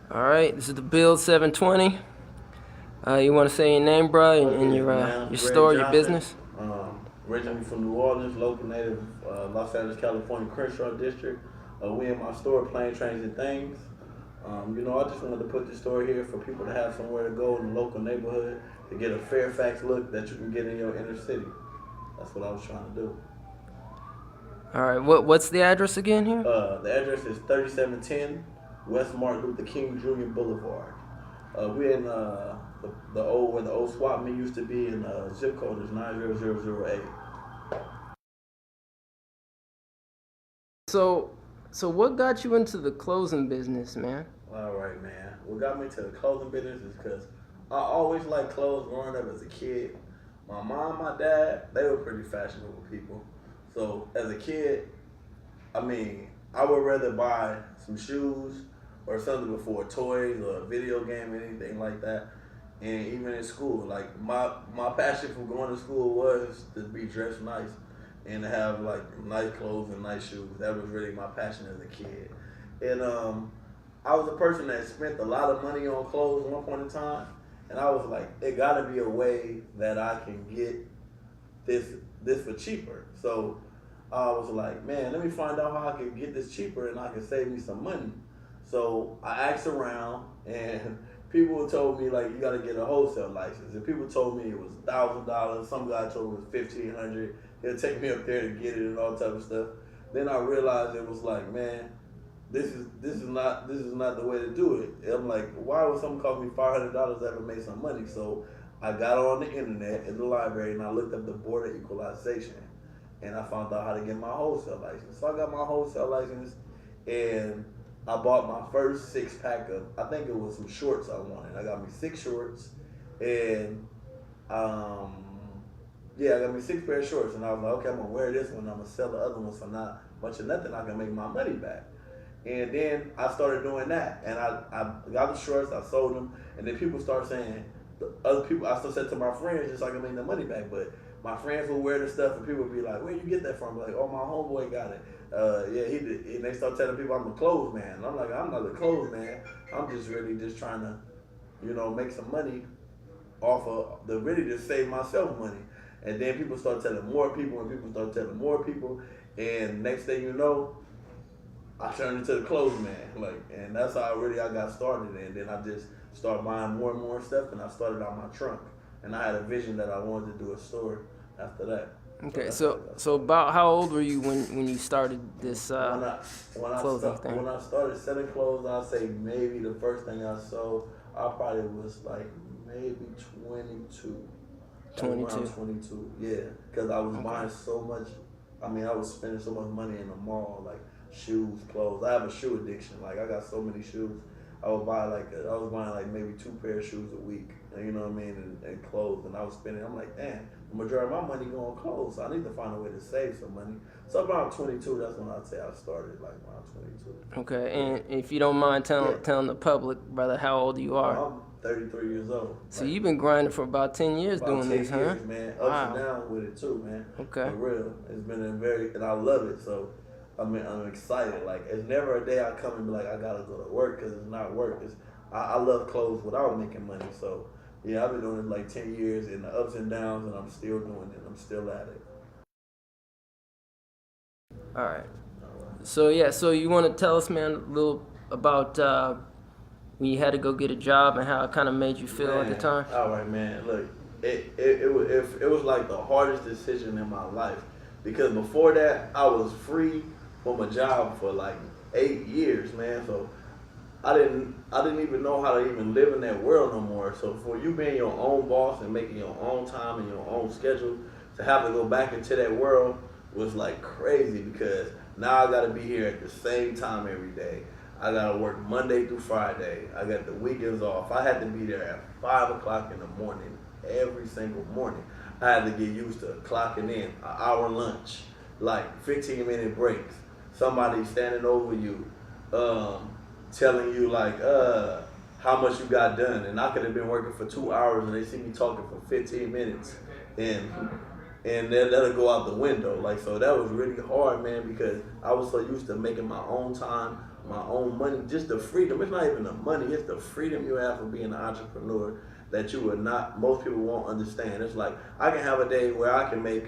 All right, this is the Build 720. You want to say your name, bro, and Okay, your man. your Greg store, your Johnson. business? Originally from New Orleans, local native, Los Angeles, California, Crenshaw District. We in my store, Planes, Trains, and Things. I just wanted to put this store here for people to have somewhere to go in the local neighborhood to get a Fairfax look that you can get in your inner city. That's what I was trying to do. All right, what's the address again here? The address is 3710 West Martin Luther King Jr. Boulevard. We're in the old where the old swap meet used to be, and zip code is 90008. So, so what got you into the clothing business, man? All right, man. What got me to the clothing business is because I always liked clothes growing up as a kid. My mom, my dad, they were pretty fashionable people. So as a kid, I would rather buy some shoes or something before toys or a video game or anything like that. And even in school, like my passion for going to school was to be dressed nice and to have like nice clothes and nice shoes. That was really my passion as a kid. And I was a person that spent a lot of money on clothes at one point in time, and I was like, it got to be a way that I can get this this for cheaper. So I was like, man, let me find out how I can get this cheaper and I can save me some money. So I asked around, and people told me like you got to get a wholesale license. And people told me it was $1,000. Some guy told me it was 1,500. He'll take me up there to get it and all type of stuff. Then I realized it was like, man, this is not the way to do it. I'm like, why would someone cost me $500 to ever make some money? So I got on the internet in the library and I looked up the border equalization, and I found out how to get my wholesale license. So I got my wholesale license, and I bought my first 6 pack of, I think it was some shorts I wanted. I got me 6 shorts, and um, yeah, I got me 6 pair of shorts, and I was like, okay, I'm gonna wear this one. I'm gonna sell the other ones for not much of nothing. I can make my money back. And then I started doing that, and I got the shorts, I sold them, and then people started saying, the other people, I still said to my friends, just so I can make the money back, but my friends would wear the stuff, and people would be like, where you get that from? Like, oh, my homeboy got it. Yeah, he did. And they start telling people I'm a clothes man. And I'm like, I'm not a clothes man. I'm just really just trying to, make some money off of the really just save myself money. And then people start telling more people, and people start telling more people, and next thing you know, I turned into the clothes man, and that's how I got started. And then I just started buying more and more stuff, and I started out my trunk. And I had a vision that I wanted to do a store after that. So Okay, that's how so I got so started. about how old were you when you started this When I clothing thing? when I started selling clothes, I'd say maybe the first thing I sold, I probably was like maybe 22, like around 22. 22. Yeah, because I was Okay. buying so much. I was spending so much money in the mall, like shoes, clothes. I have a shoe addiction. Like I got so many shoes. I would buy I was buying like maybe 2 pair of shoes a week. You know what I mean? And clothes, and I was spending. I'm like, damn, the majority of my money going on clothes. So I need to find a way to save some money. So around 22, that's when I'd say I started. Like around 22. Okay, Yeah. and if you don't mind Yeah. telling the public, brother, how old you are. I'm 33 years old. So Like you've been grinding for about 10 years about doing this, 10 huh? years, man. Ups and Wow. downs with it too, man. Okay. For real. It's been and I love it. So I'm excited. Like it's never a day I come and be like I gotta go to work because it's not work. I love clothes without making money. So yeah, I've been doing it like 10 years in the ups and downs, and I'm still doing it. I'm still at it. All right. All right. So yeah, so you want to tell us, man, a little about when you had to go get a job and how it kind of made you feel at the Man, time? all right, man. Look, it was like the hardest decision in my life because before that I was free from a job for like 8 years, man. So I didn't even know how to even live in that world no more. So for you being your own boss and making your own time and your own schedule, to have to go back into that world was like crazy because now I gotta be here at the same time every day. I gotta work Monday through Friday. I got the weekends off. I had to be there at 5 o'clock in the morning every single morning. I had to get used to clocking in, an hour lunch, like 15-minute breaks, somebody standing over you, um, telling you like how much you got done, and I could have been working for 2 hours and they see me talking for 15 minutes, and and that'll go out the window. Like, so that was really hard, man, because I was so used to making my own time, my own money, just the freedom. It's not even the money; it's the freedom you have for being an entrepreneur that you would not. Most people won't understand. It's like I can have a day where I can make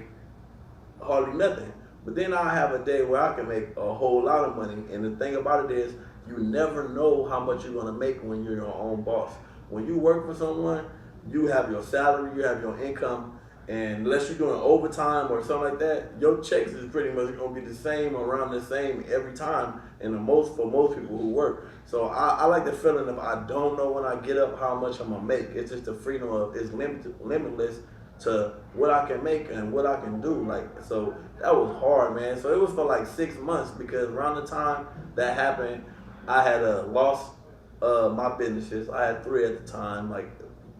hardly nothing, but then I have a day where I can make a whole lot of money. And the thing about it is, you never know how much you're gonna make when you're your own boss. When you work for someone, you have your salary, you have your income, and unless you're doing overtime or something like that, your checks is pretty much gonna be the same, around the same every time. And for most people who work, so I like the feeling of I don't know when I get up how much I'm gonna make. It's just the freedom of it's limitless to what I can make and what I can do. Like, so that was hard, man. So it was for like 6 months, because around the time that happened, I had lost my businesses. I had 3 at the time. Like,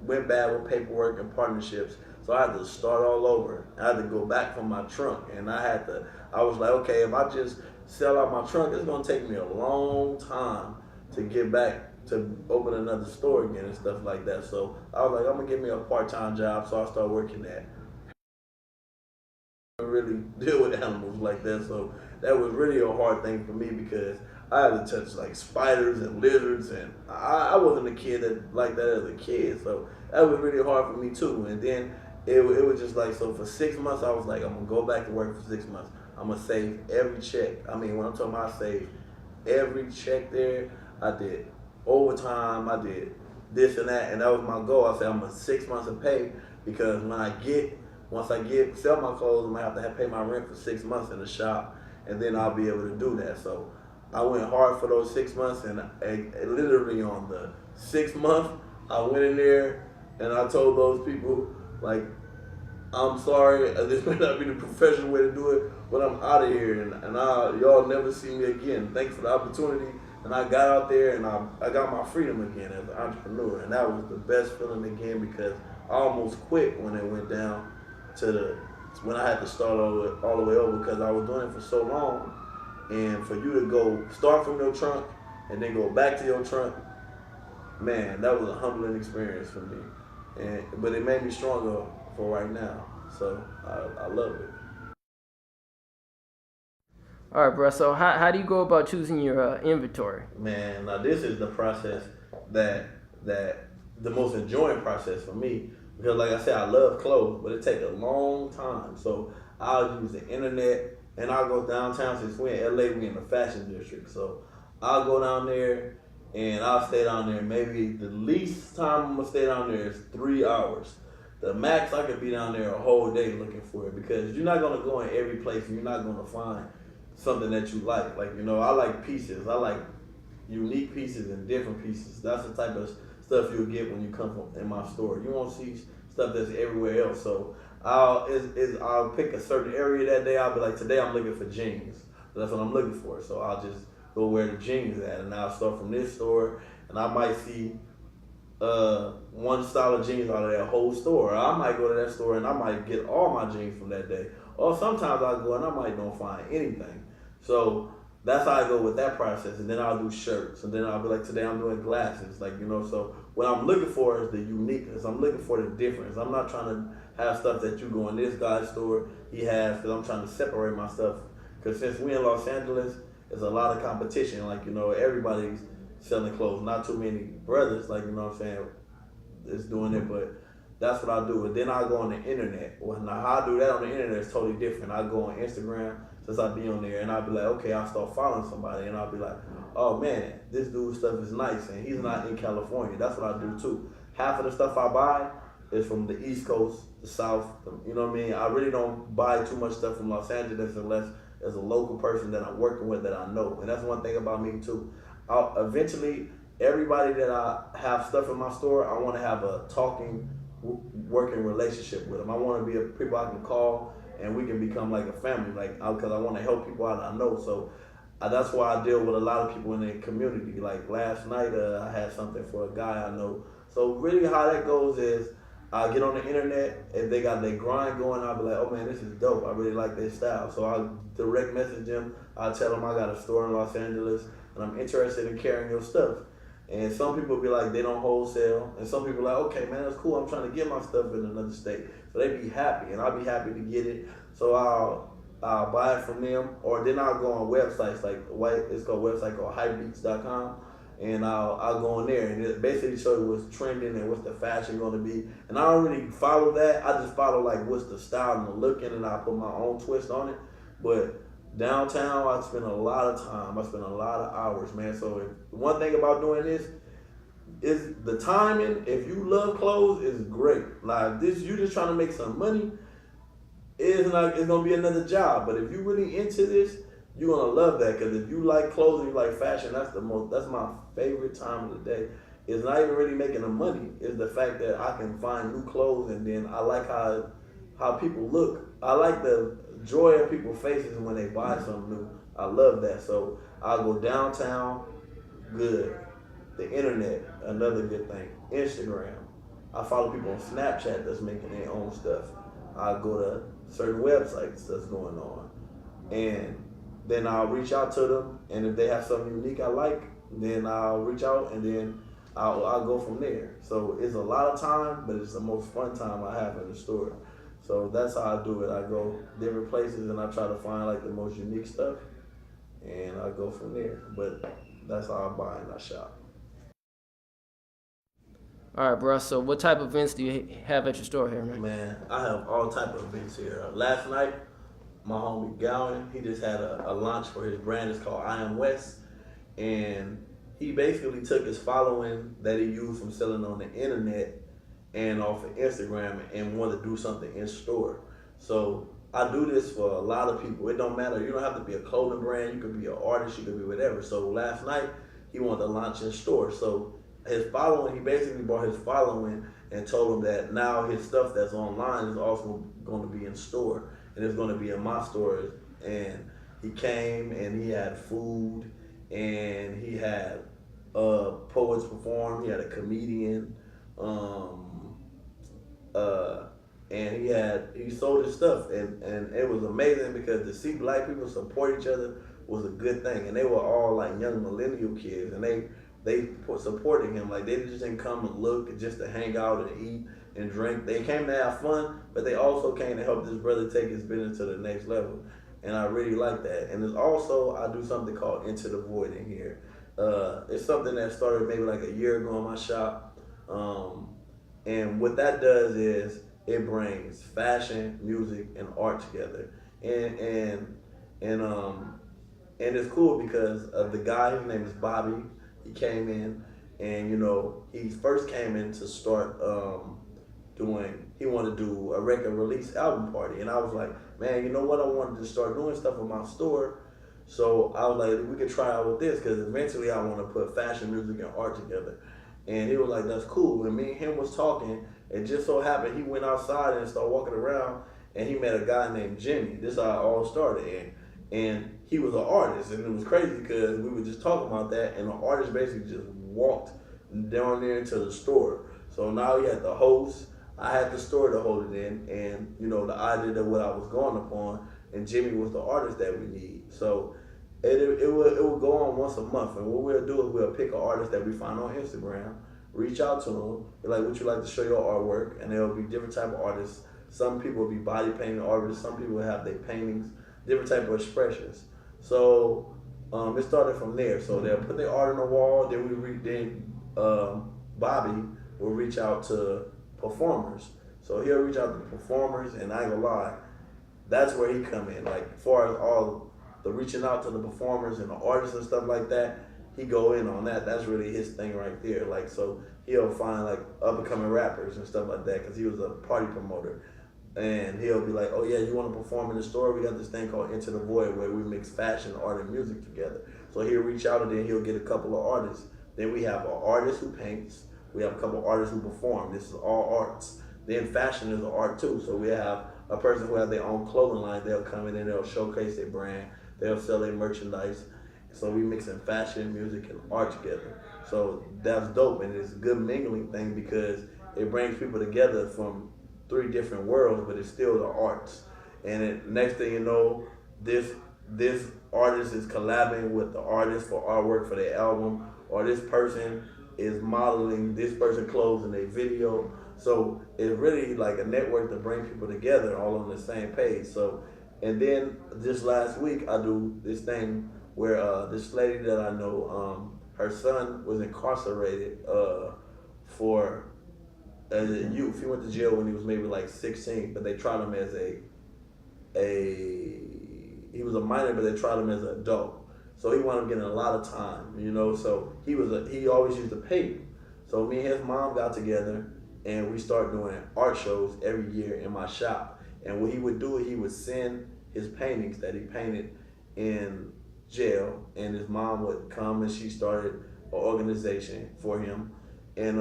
went bad with paperwork and partnerships. So I had to start all over. I had to go back from my trunk, and I was like, okay, if I just sell out my trunk, it's gonna take me a long time to get back to open another store again and stuff like that. So I was like, I'm gonna give me a part-time job. So I started working at really deal with animals like that. So that was really a hard thing for me, because I had to touch like spiders and lizards, and I wasn't a kid that like that as a kid. So that was really hard for me too. And then it was just like, so for 6 months, I was like, I'm gonna go back to work for 6 months. I'm gonna save every check. I mean, when I'm talking about I saved every check there, I did overtime, I did this and that, and that was my goal. I said I'm gonna 6 months of pay, because once I sell my clothes, I'm gonna have to pay my rent for 6 months in the shop, and then I'll be able to do that. So I went hard for those 6 months, and literally on the 6th month, I went in there and I told those people, like, I'm sorry, this may not be the professional way to do it, but I'm out of here, and y'all never see me again. Thanks for the opportunity. And I got out there, and I got my freedom again as an entrepreneur, and that was the best feeling again, because I almost quit when it went down to when I had to start all the way over, because I was doing it for so long. And for you to go start from your trunk and then go back to your trunk, man, that was a humbling experience for me. But it made me stronger for right now. So I love it. All right, bro. So how do you go about choosing your inventory? Man, now this is the process that the most enjoying process for me, because like I said, I love clothes, but it takes a long time. So I'll use the internet, and I'll go downtown. Since we're in LA, we in the fashion district. So I'll go down there, and I'll stay down there. Maybe the least time I'm gonna stay down there is 3 hours. The max I could be down there a whole day looking for it, because you're not gonna go in every place, and you're not gonna find something that you like. Like, you know, I like pieces. I like unique pieces and different pieces. That's the type of stuff you'll get when you come from in my store. You won't see stuff that's everywhere else. So I'll pick a certain area that day. I'll be like, today I'm looking for jeans. That's what I'm looking for. So I'll just go where the jeans at, and I'll start from this store, and I might see one style of jeans out of that whole store. Or I might go to that store and I might get all my jeans from that day. Or sometimes I go and I might don't find anything. So that's how I go with that process. And then I'll do shirts. And then I'll be like, today I'm doing glasses. Like, you know, so what I'm looking for is the uniqueness. I'm looking for the difference. I'm not trying to have stuff that you go in this guy's store, he has, because I'm trying to separate myself. Because since we in Los Angeles, there's a lot of competition. Like, you know, everybody's selling clothes. Not too many brothers, like, you know what I'm saying, is doing it, but that's what I do. And then I go on the internet. Well, now how I do that on the internet is totally different. I go on Instagram, since I be on there, and I'll be like, okay, I'll start following somebody, and I'll be like, oh man, this dude's stuff is nice, and he's not in California. That's what I do too. Half of the stuff I buy is from the East Coast, the South, you know what I mean? I really don't buy too much stuff from Los Angeles unless there's a local person that I'm working with that I know. And that's one thing about me too. Eventually, everybody that I have stuff in my store, I want to have a talking, working relationship with them. I want to be people I can call, and we can become like a family, like, because I want to help people out I know. So that's why I deal with a lot of people in the community. Like last night, I had something for a guy I know. So really how that goes is I get on the internet, if they got their grind going, I'll be like, oh man, this is dope. I really like their style. So I'll direct message them. I'll tell them I got a store in Los Angeles and I'm interested in carrying your stuff. And some people be like, they don't wholesale. And some people are like, okay, man, that's cool. I'm trying to get my stuff in another state. So they be happy, and I'll be happy to get it. So I'll buy it from them, or then I'll go on websites like it's called a website called hypebeats.com, and I'll go on there and it basically show you what's trending and what's the fashion going to be. And I don't really follow that. I just follow like what's the style and the look in, and I put my own twist on it. But downtown, I spend a lot of time. I spend a lot of hours, man. So one thing about doing this is the timing. If you love clothes, is great. Like this, you just trying to make some money. It's gonna be another job. But if you really into this, you're gonna love that. Because if you like clothes and you like fashion, that's my favorite time of the day. It's not even really making the money. It's the fact that I can find new clothes, and then I like how people look. I like the joy on people's faces when they buy something new. I love that. So I'll go downtown, good. The internet, another good thing. Instagram. I follow people on Snapchat that's making their own stuff. I go to certain websites that's going on. And then I'll reach out to them, and if they have something unique I like, then I'll reach out, and then I'll go from there. So it's a lot of time, but it's the most fun time I have in the store. So that's how I do it. I go different places and I try to find like the most unique stuff, and I go from there. But that's how I buy and I shop. All right, bro. So what type of events do you have at your store here, man? Man, I have all type of events here. Last night, my homie Gowan, he just had a launch for his brand. It's called I Am West, and he basically took his following that he used from selling on the internet and off of Instagram and wanted to do something in store. So I do this for a lot of people. It don't matter. You don't have to be a clothing brand. You could be an artist. You could be whatever. So last night, he wanted to launch in store. So his following, he basically brought his following and told him that now his stuff that's online is also going to be in store, and it's going to be in my stores. And he came and he had food, and he had poets perform. He had a comedian, and he sold his stuff, and it was amazing because to see black people support each other was a good thing, and they were all like young millennial kids, and they supporting him. Like they just didn't come and look just to hang out and eat and drink. They came to have fun, but they also came to help this brother take his business to the next level. And I really like that. And there's also, I do something called Into the Void in here. It's something that started maybe like a year ago in my shop. And what that does is it brings fashion, music, and art together. And it's cool because of the guy, his name is Bobby. He came in, and he first came in to start he wanted to do a record release album party. And I was like, man, you know what? I wanted to start doing stuff in my store. So I was like, we could try out with this, because eventually I want to put fashion, music, and art together. And he was like, that's cool. And me and him was talking, and just so happened he went outside and started walking around, and he met a guy named Jimmy. This is how it all started. And he was an artist, and it was crazy because we were just talking about that, and the artist basically just walked down there into the store. So now he had the host, I had the store to hold it in, and the idea of what I was going upon, and Jimmy was the artist that we need. So it would go on once a month, and what we'll do is we'll pick an artist that we find on Instagram, reach out to them, be like, would you like to show your artwork? And there'll be different type of artists. Some people will be body painting artists, some people will have their paintings, different type of expressions. So it started from there. So they'll put their art on the wall. Then Bobby will reach out to performers. So he'll reach out to performers, and I ain't gonna lie, that's where he come in. Like as far as all the reaching out to the performers and the artists and stuff like that, he go in on that. That's really his thing right there. Like so he'll find like up and coming rappers and stuff like that, because he was a party promoter. And he'll be like, oh yeah, you want to perform in the store? We got this thing called Into the Void where we mix fashion, art, and music together. So he'll reach out, and then he'll get a couple of artists. Then we have an artist who paints. We have a couple of artists who perform. This is all arts. Then fashion is an art too. So we have a person who has their own clothing line. They'll come in and they'll showcase their brand. They'll sell their merchandise. So we mixing fashion, music, and art together. So that's dope, and it's a good mingling thing because it brings people together from 3 different worlds, but it's still the arts. And next thing you know, this artist is collabing with the artist for artwork for their album, or this person is modeling this person's clothes in a video. So it's really like a network to bring people together all on the same page. So, and then just last week I do this thing where this lady that I know, her son was incarcerated for as a youth. He went to jail when he was maybe like 16, but they tried him as a he was a minor, but they tried him as an adult. So he wound up getting a lot of time, you know. So he always used to paint. So me and his mom got together and we started doing art shows every year in my shop. And what he would do, he would send his paintings that he painted in jail, and his mom would come and she started an organization for him, and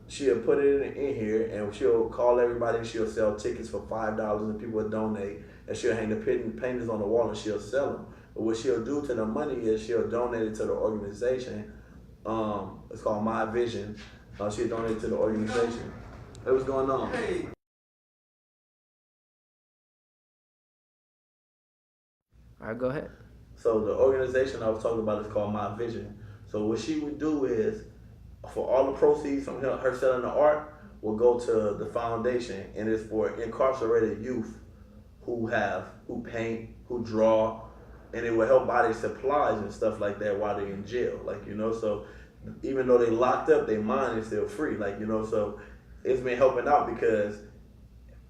she'll put it in here and she'll call everybody and she'll sell tickets for $5 and people will donate, and she'll hang the paintings on the wall and she'll sell them. But what she'll do to the money is she'll donate it to the organization. It's called My Vision. She'll donate it to the organization. Hey, what's going on? Hey. All right, go ahead. So the organization I was talking about is called My Vision. So what she would do is, for all the proceeds from her selling the art, will go to the foundation, and it's for incarcerated youth who paint, who draw, and it will help buy their supplies and stuff like that while they're in jail. Like, you know, so even though they locked up, their mind is still free. Like, you know, so it's been helping out because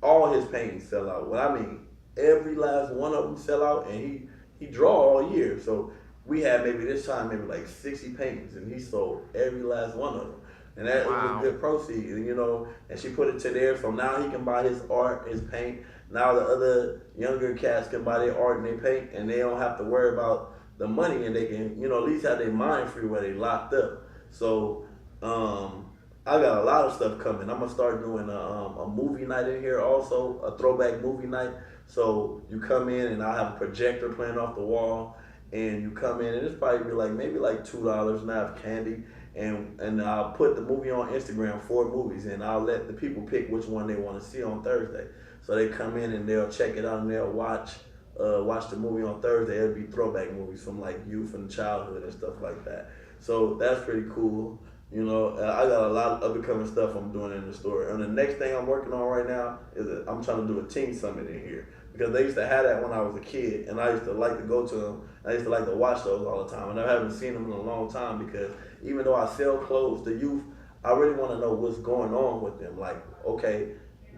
all his paintings sell out. What I mean, every last one of them sell out, and he draw all year. So we had maybe this time maybe like 60 paintings, and he sold every last one of them. And that was a good proceed, you know, and she put it to there, so now he can buy his art, his paint. Now the other younger cats can buy their art and their paint, and they don't have to worry about the money, and they can, you know, at least have their mind free where they locked up. So I got a lot of stuff coming. I'm gonna start doing a movie night in here also, a throwback movie night. So you come in and I'll have a projector playing off the wall, and you come in and it's probably be like maybe like $2, and I have candy, and I'll put the movie on Instagram, 4 movies, and I'll let the people pick which one they want to see on Thursday. So they come in and they'll check it out and they'll watch the movie on Thursday. It'll be throwback movies from like youth and childhood and stuff like that. So that's pretty cool. You know, I got a lot of up-and-coming stuff I'm doing in the store. And the next thing I'm working on right now is I'm trying to do a teen summit in here. Because they used to have that when I was a kid, and I used to like to go to them. I used to like to watch those all the time, and I haven't seen them in a long time because even though I sell clothes to youth, I really want to know what's going on with them. Like, okay,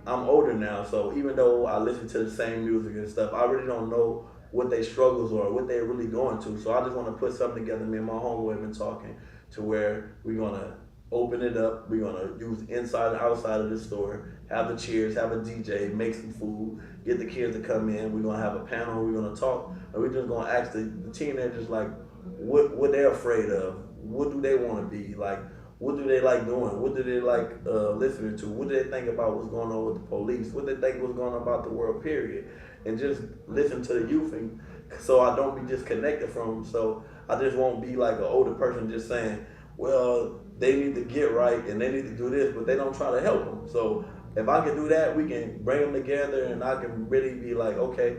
I'm older now, so even though I listen to the same music and stuff, I really don't know what their struggles are, what they're really going to. So I just want to put something together. Me and my homeboy have been talking to where we're going to open it up. We're going to use inside and outside of the store, have the cheers, have a DJ, make some food, get the kids to come in. We're going to have a panel. We're going to talk. And we're just going to ask the teenagers, like, what they're afraid of. What do they want to be? Like, what do they like doing? What do they like listening to? What do they think about what's going on with the police? What do they think what's going on about the world, period? And just listen to the youth, and so I don't be disconnected from them. So I just won't be like an older person just saying, well, they need to get right and they need to do this, but they don't try to help them. So if I can do that, we can bring them together, and I can really be like, okay,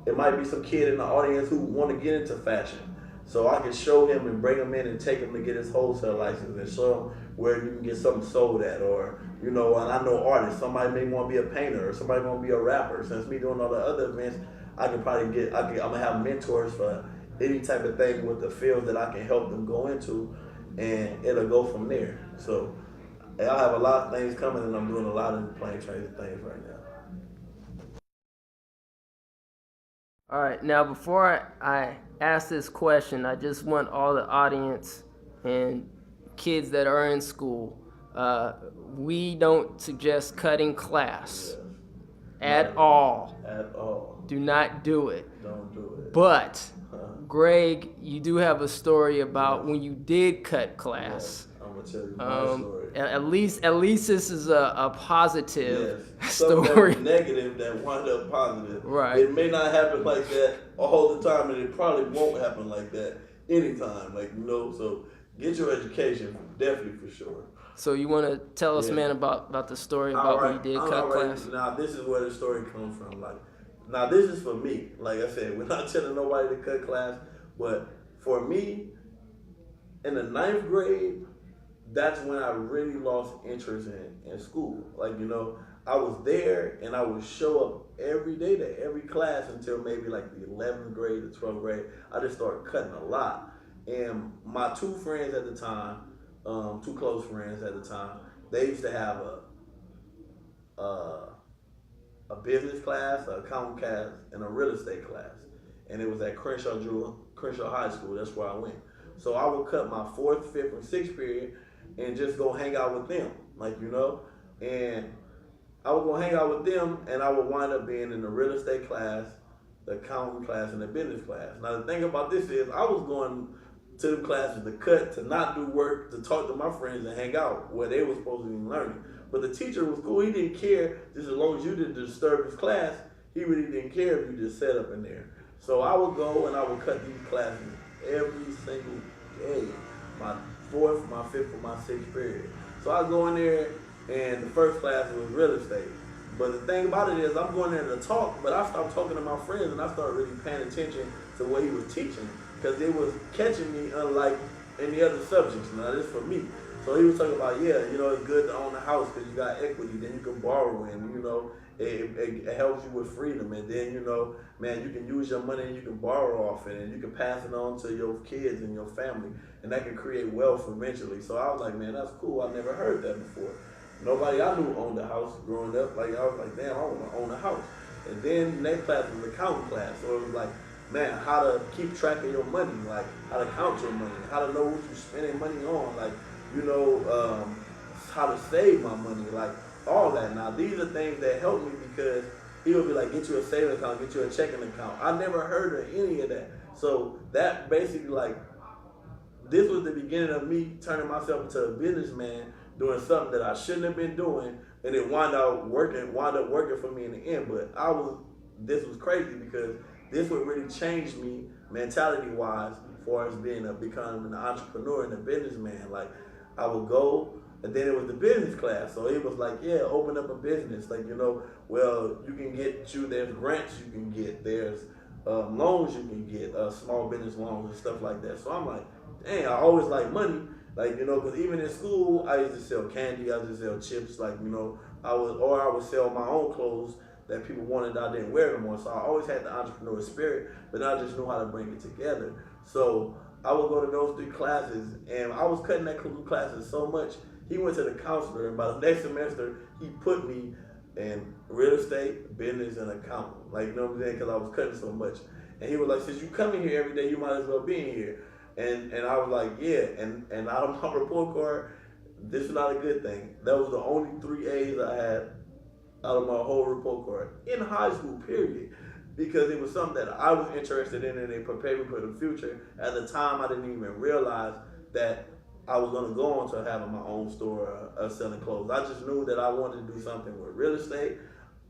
it might be some kid in the audience who want to get into fashion. So I can show him and bring him in and take him to get his wholesale license and show him where you can get something sold at, or, you know, and I know artists, somebody may want to be a painter or somebody want to be a rapper. Since me doing all the other events, I can probably I'm going to have mentors for any type of thing with the field that I can help them go into, and it'll go from there. So I have a lot of things coming, and I'm doing a lot of Planes, Trains, and Things right now. All right, now before I ask this question, I just want all the audience and kids that are in school, we don't suggest cutting class at all. At all. Do not do it. Don't do it. But, Greg, you do have a story about when you did cut class. I'm gonna tell you my story. At least this is a positive story. Something that was negative that wound up positive. Right. It may not happen like that all the time, and it probably won't happen like that anytime. Like, you know, so get your education, definitely, for sure. So you want to tell us, man, about the story about when you did cut class? Now this is where the story comes from. Like, now this is for me. Like I said, we're not telling nobody to cut class, but for me, in the ninth grade, that's when I really lost interest in school. Like, I was there and I would show up every day to every class until maybe like the 11th grade, the 12th grade. I just started cutting a lot. And my two friends at the time, two close friends at the time, they used to have a, a business class, an accounting class, and a real estate class. And it was at Crenshaw High School. That's where I went. So I would cut my fourth, fifth, and sixth period and just go hang out with them, and I would go hang out with them, and I would wind up being in the real estate class, the accounting class, and the business class. Now the thing about this is, I was going to the classes to cut, to not do work, to talk to my friends and hang out where they were supposed to be learning. But the teacher was cool. He didn't care just as long as you didn't disturb his class. He really didn't care if you just sat up in there. So I would go and I would cut these classes every single day. My fourth, my fifth, and my sixth period. So I go in there, and the first class was real estate. But the thing about it is, I'm going there to talk, but I stopped talking to my friends, and I started really paying attention to what he was teaching, because it was catching me unlike any other subjects. Now, this for me. So he was talking about, it's good to own a house because you got equity, then you can borrow, and, it helps you with freedom. And then, man, you can use your money and you can borrow off it, and you can pass it on to your kids and your family, and that can create wealth eventually. So I was like, man, that's cool. I never heard that before. Nobody I knew owned a house growing up. Like, I was like, damn, I want to own a house. And then the next class was accounting class. So it was like, man, how to keep track of your money, like how to count your money, how to know what you're spending money on, like, how to save my money, like all that. Now, these are things that help me, because he would be like, get you a savings account, get you a checking account. I never heard of any of that. So that basically, like, this was the beginning of me turning myself into a businessman, doing something that I shouldn't have been doing, and it wound up working for me in the end. But this was crazy, because this would really change me mentality wise, as far as becoming an entrepreneur and a businessman. Like, I would go, and then it was the business class. So it was like, yeah, open up a business. Like, well, there's grants you can get, there's loans you can get, small business loans and stuff like that. So I'm like, dang, I always like money. Like, because even in school, I used to sell candy, I used to sell chips, like, I would sell my own clothes that people wanted that I didn't wear anymore. So I always had the entrepreneur spirit, but I just knew how to bring it together. So I would go to those three classes, and I was cutting that classes so much. He went to the counselor, and by the next semester, he put me in real estate, business, and accounting. Like, you know what I'm saying? Because I was cutting so much. And he was like, since you come in here every day, you might as well be in here. And I was like, yeah. And out of my report card, this is not a good thing. That was the only 3 A's I had out of my whole report card in high school, period. Because it was something that I was interested in, and it prepared me for the future. At the time, I didn't even realize that I was going to go on to having my own store selling clothes. I just knew that I wanted to do something with real estate.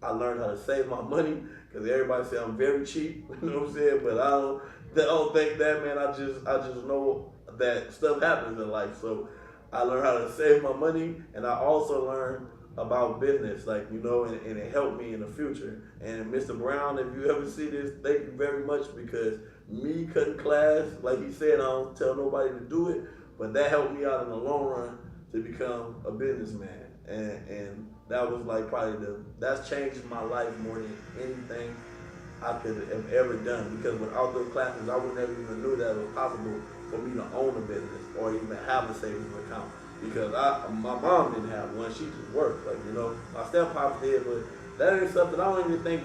I learned how to save my money, because everybody say I'm very cheap, you know what I'm saying? But I don't think that, man. I just know that stuff happens in life. So I learned how to save my money, and I also learned about business, like, and it helped me in the future. And Mr. Brown, if you ever see this, thank you very much, because me cutting class, like he said, I don't tell nobody to do it, but that helped me out in the long run to become a businessman. And that was like that's changed my life more than anything I could have ever done, because without those classes, I would never even knew that it was possible for me to own a business or even have a savings account. Because my mom didn't have one, she just worked. Like, my steppops did, but that ain't something I don't even think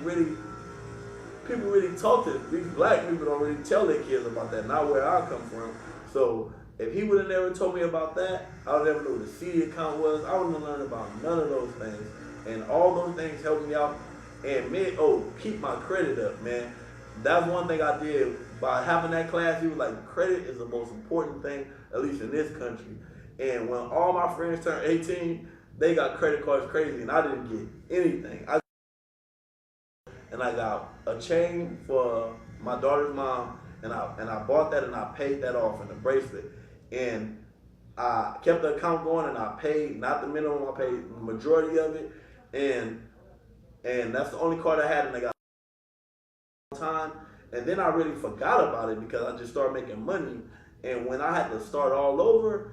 people really talk to. These black people don't really tell their kids about that, not where I come from. So if he would have never told me about that, I would never know what a CD account was. I wouldn't have learned about none of those things. And all those things helped me out and keep my credit up, man. That's one thing I did by having that class. He was like, credit is the most important thing, at least in this country. And when all my friends turned 18, they got credit cards crazy, and I didn't get anything. And I got a chain for my daughter's mom, and I bought that, and I paid that off, in the bracelet. And I kept the account going, and I paid not the minimum, I paid the majority of it, and that's the only card I had, and I got time. And then I really forgot about it, because I just started making money. And when I had to start all over,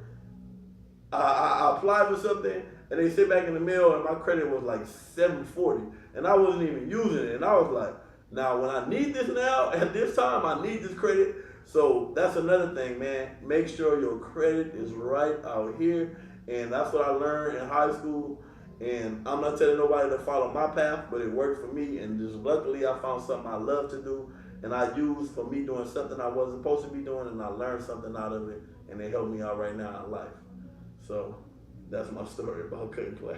I applied for something and they sent back in the mail and my credit was like 740 and I wasn't even using it. And I was like, now when I need this now, at this time, I need this credit. So that's another thing, man. Make sure your credit is right out here. And that's what I learned in high school. And I'm not telling nobody to follow my path, but it worked for me. And just luckily, I found something I love to do. And I used for me doing something I wasn't supposed to be doing. And I learned something out of it. And it helped me out right now in life. So that's my story about cutting class.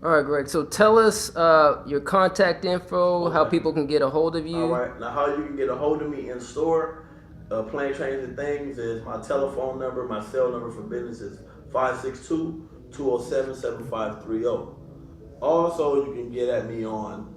All right, Greg. So tell us your contact info, how people can get a hold of you. All right. Now, how you can get a hold of me in store, Planes, Trains, and Things is my telephone number. My cell number for business is 562-207-7530. Also, you can get at me on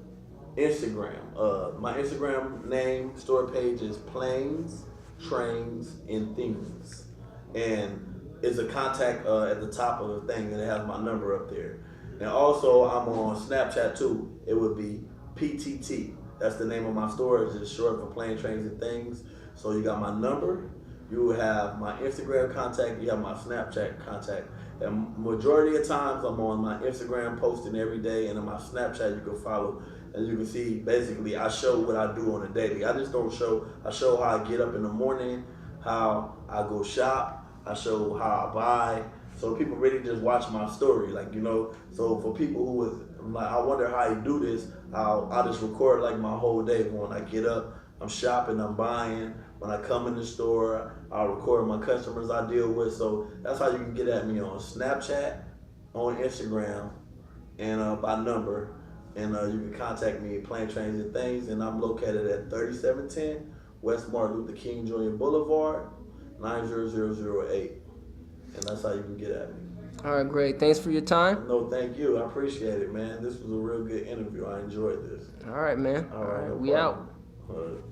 Instagram. My Instagram name, store page is Planes, Trains, and Things. And it's a contact at the top of the thing, and it has my number up there. And also, I'm on Snapchat too. It would be PTT. That's the name of my store. It's just short for Planes, Trains, and Things. So you got my number. You have my Instagram contact. You have my Snapchat contact. And majority of times, I'm on my Instagram posting every day, and on my Snapchat, you can follow. And you can see, basically, I show what I do on a daily. I just don't show. I show how I get up in the morning, how I go shop. I show how I buy. So people really just watch my story, like, you know. So for people who was like, I wonder how you do this. I'll just record like my whole day. When I get up, I'm shopping, I'm buying. When I come in the store, I'll record my customers I deal with. So that's how you can get at me on Snapchat, on Instagram, and by number. And you can contact me at Planes, Trains, and Things. And I'm located at 3710 West Martin Luther King Jr. Boulevard, 90008. And that's how you can get at me. All right, great. Thanks for your time. No, thank you. I appreciate it, man. This was a real good interview. I enjoyed this. All right, man. All right, no we problem. out.